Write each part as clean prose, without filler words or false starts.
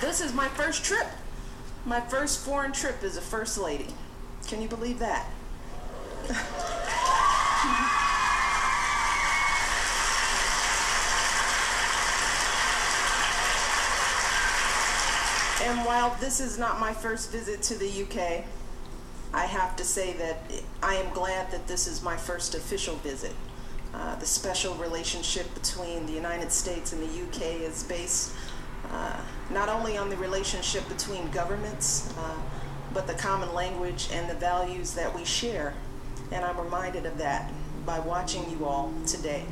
This is my first trip. My first foreign trip as a first lady. Can you believe that? And while this is not my first visit to the UK, I have to say that I am glad that this is my first official visit. The special relationship between the United States and the UK is based not only on the relationship between governments, but the common language and the values that we share. And I'm reminded of that by watching you all today.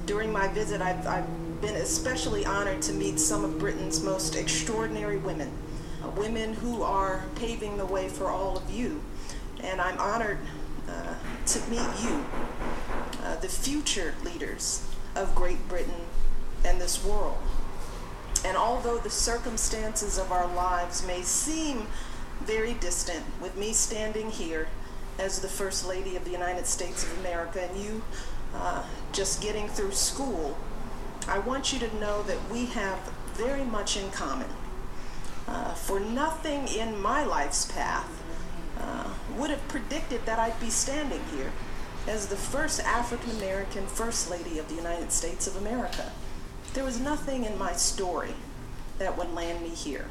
During my visit, I've been especially honored to meet some of Britain's most extraordinary women, women who are paving the way for all of you. And I'm honored to meet you, the future leaders of Great Britain and this world. And although the circumstances of our lives may seem very distant, with me standing here as the First Lady of the United States of America and you just getting through school, I want you to know that we have very much in common. For nothing in my life's path would have predicted that I'd be standing here as the first African American First Lady of the United States of America. There was nothing in my story that would land me here.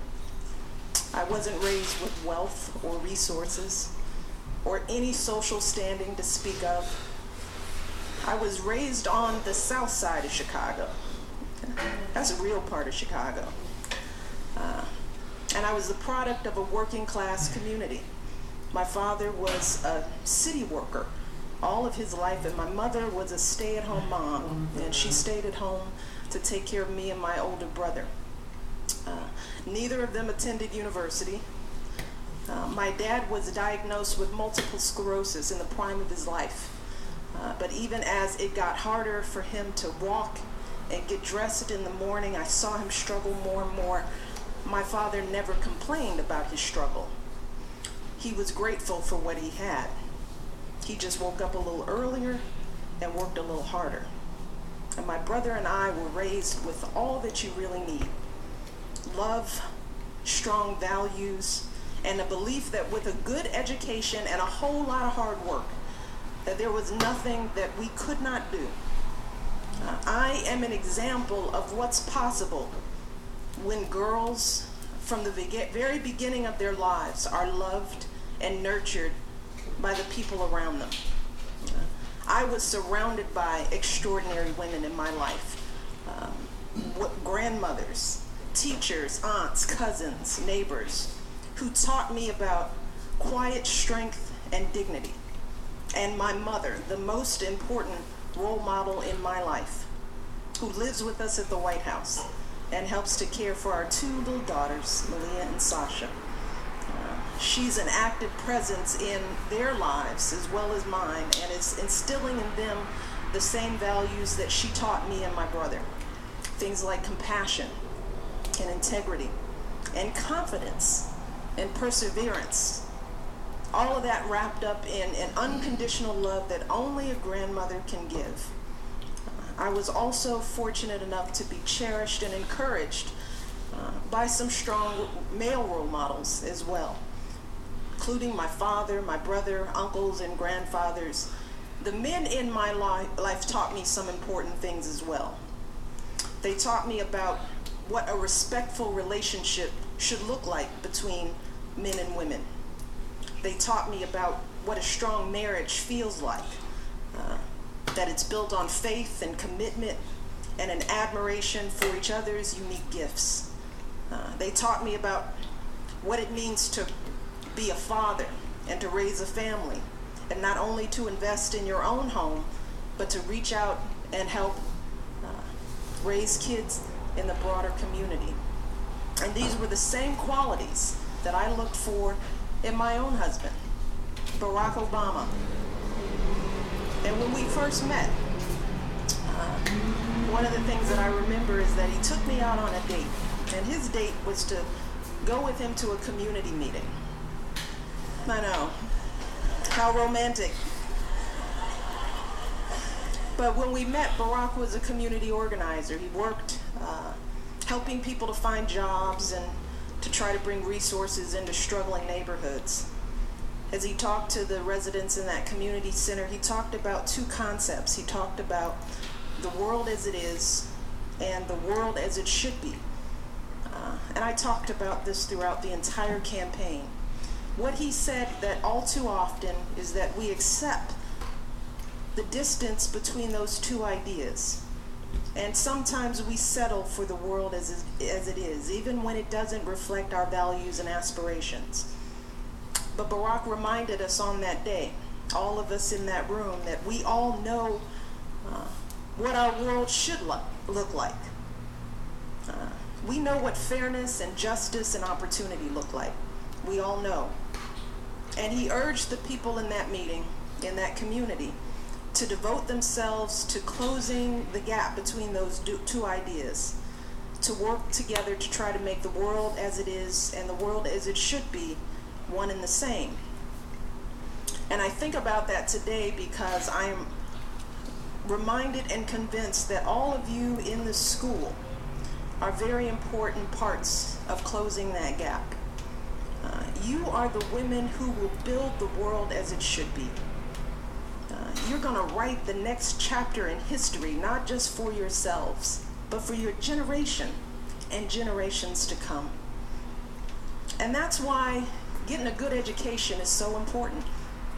I wasn't raised with wealth or resources or any social standing to speak of. I was raised on the south side of Chicago. That's a real part of Chicago. And I was the product of a working class community. My father was a city worker all of his life, and my mother was a stay-at-home mom, and she stayed at home to take care of me and my older brother. Neither of them attended university. My dad was diagnosed with multiple sclerosis in the prime of his life. But even as it got harder for him to walk and get dressed in the morning, I saw him struggle more and more. My father never complained about his struggle. He was grateful for what he had. He just woke up a little earlier and worked a little harder. And my brother and I were raised with all that you really need. Love, strong values, and a belief that with a good education and a whole lot of hard work, that there was nothing that we could not do. I am an example of what's possible when girls from the very beginning of their lives are loved and nurtured by the people around them. I was surrounded by extraordinary women in my life. Grandmothers, teachers, aunts, cousins, neighbors, who taught me about quiet strength and dignity. And my mother, the most important role model in my life, who lives with us at the White House and helps to care for our two little daughters, Malia and Sasha. She's an active presence in their lives as well as mine, and is instilling in them the same values that she taught me and my brother. Things like compassion and integrity and confidence and perseverance. All of that wrapped up in an unconditional love that only a grandmother can give. I was also fortunate enough to be cherished and encouraged by some strong male role models as well, including my father, my brother, uncles, and grandfathers. The men in my life taught me some important things as well. They taught me about what a respectful relationship should look like between men and women. They taught me about what a strong marriage feels like, that it's built on faith and commitment and an admiration for each other's unique gifts. They taught me about what it means to be a father and to raise a family, and not only to invest in your own home, but to reach out and help raise kids in the broader community. And these were the same qualities that I looked for in my own husband, Barack Obama. And when we first met, one of the things that I remember is that he took me out on a date, and his date was to go with him to a community meeting. I know, how romantic. But when we met, Barack was a community organizer. He worked helping people to find jobs and to try to bring resources into struggling neighborhoods. As he talked to the residents in that community center, he talked about two concepts. He talked about the world as it is and the world as it should be. And I talked about this throughout the entire campaign. What he said that all too often is that we accept the distance between those two ideas. And sometimes we settle for the world as it is, even when it doesn't reflect our values and aspirations. But Barack reminded us on that day, all of us in that room, that we all know what our world should look like. We know what fairness and justice and opportunity look like. We all know. And he urged the people in that meeting, in that community, to devote themselves to closing the gap between those two ideas, to work together to try to make the world as it is and the world as it should be one and the same. And I think about that today because I am reminded and convinced that all of you in the school are very important parts of closing that gap. You are the women who will build the world as it should be. You're going to write the next chapter in history, not just for yourselves, but for your generation and generations to come. And that's why getting a good education is so important.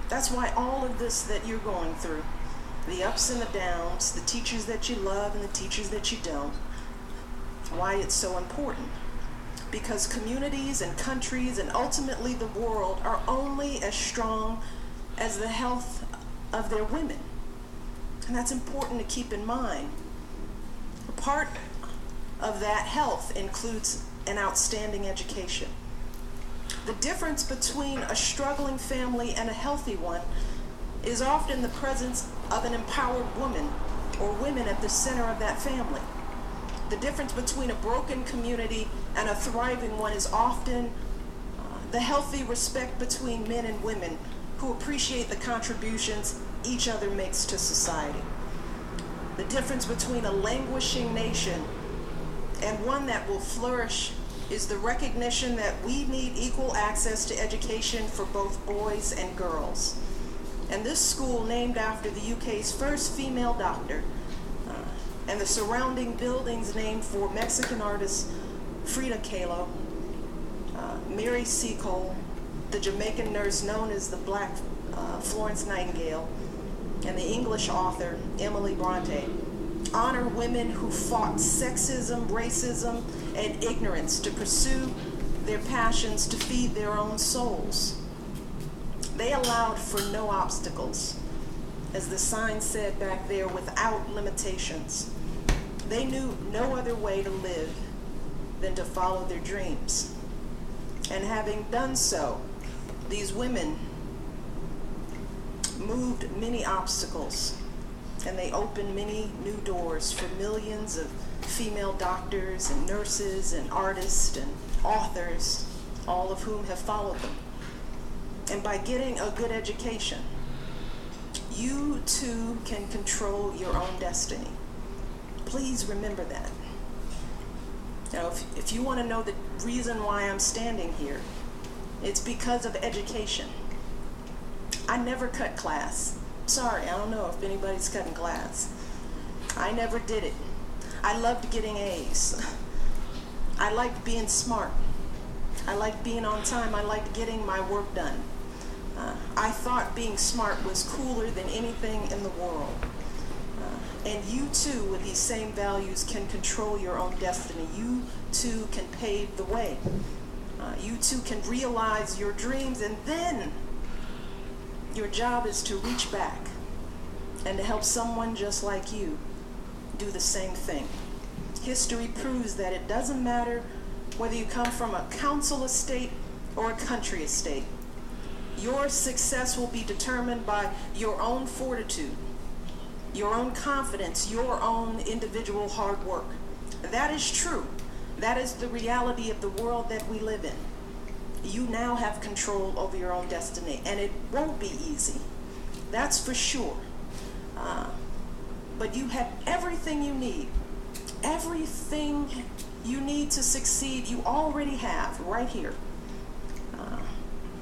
That's why all of this that you're going through, the ups and the downs, the teachers that you love and the teachers that you don't, why it's so important. Because communities and countries and ultimately the world are only as strong as the health of their women. And that's important to keep in mind. A part of that health includes an outstanding education. The difference between a struggling family and a healthy one is often the presence of an empowered woman or women at the center of that family. The difference between a broken community and a thriving one is often the healthy respect between men and women who appreciate the contributions each other makes to society. The difference between a languishing nation and one that will flourish is the recognition that we need equal access to education for both boys and girls. And this school, named after the UK's first female doctor, and the surrounding buildings named for Mexican artist Frida Kahlo, Mary Seacole, the Jamaican nurse known as the Black Florence Nightingale, and the English author Emily Bronte, honor women who fought sexism, racism, and ignorance to pursue their passions to feed their own souls. They allowed for no obstacles, as the sign said back there, without limitations. They knew no other way to live than to follow their dreams. And having done so, these women moved many obstacles, and they opened many new doors for millions of female doctors and nurses and artists and authors, all of whom have followed them. And by getting a good education, you too can control your own destiny. Please remember that. Now, if you want to know the reason why I'm standing here, it's because of education. I never cut class. Sorry, I don't know if anybody's cutting class. I never did it. I loved getting A's. I liked being smart. I liked being on time. I liked getting my work done. I thought being smart was cooler than anything in the world. And you too, with these same values, can control your own destiny. You too can pave the way. You too can realize your dreams, and then your job is to reach back and to help someone just like you do the same thing. History proves that it doesn't matter whether you come from a council estate or a country estate. Your success will be determined by your own fortitude, your own confidence, your own individual hard work. That is true. That is the reality of the world that we live in. You now have control over your own destiny, and it won't be easy. That's for sure. But you have everything you need Everything you need to succeed, you already have right here.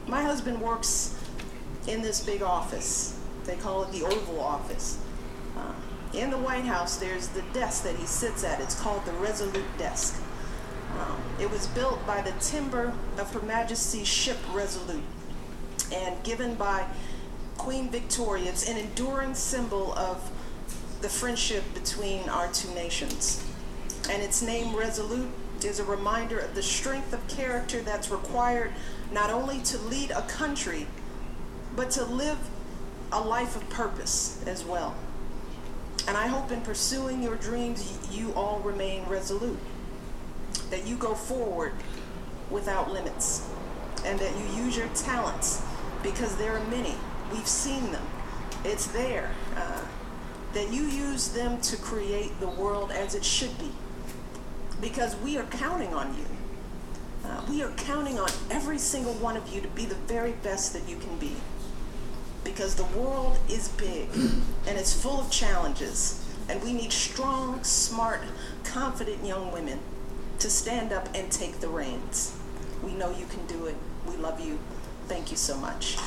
My husband works in this big office. They call it the Oval Office. In the White House, there's the desk that he sits at. It's called the Resolute Desk. It was built by the timber of Her Majesty's ship Resolute and given by Queen Victoria. It's an enduring symbol of the friendship between our two nations. And its name, Resolute, is a reminder of the strength of character that's required not only to lead a country, but to live a life of purpose as well. And I hope in pursuing your dreams, you all remain resolute, that you go forward without limits, and that you use your talents, because there are many. We've seen them. It's there. That you use them to create the world as it should be, because we are counting on you. We are counting on every single one of you to be the very best that you can be, because the world is big and it's full of challenges, and we need strong, smart, confident young women to stand up and take the reins. We know you can do it. We love you. Thank you so much.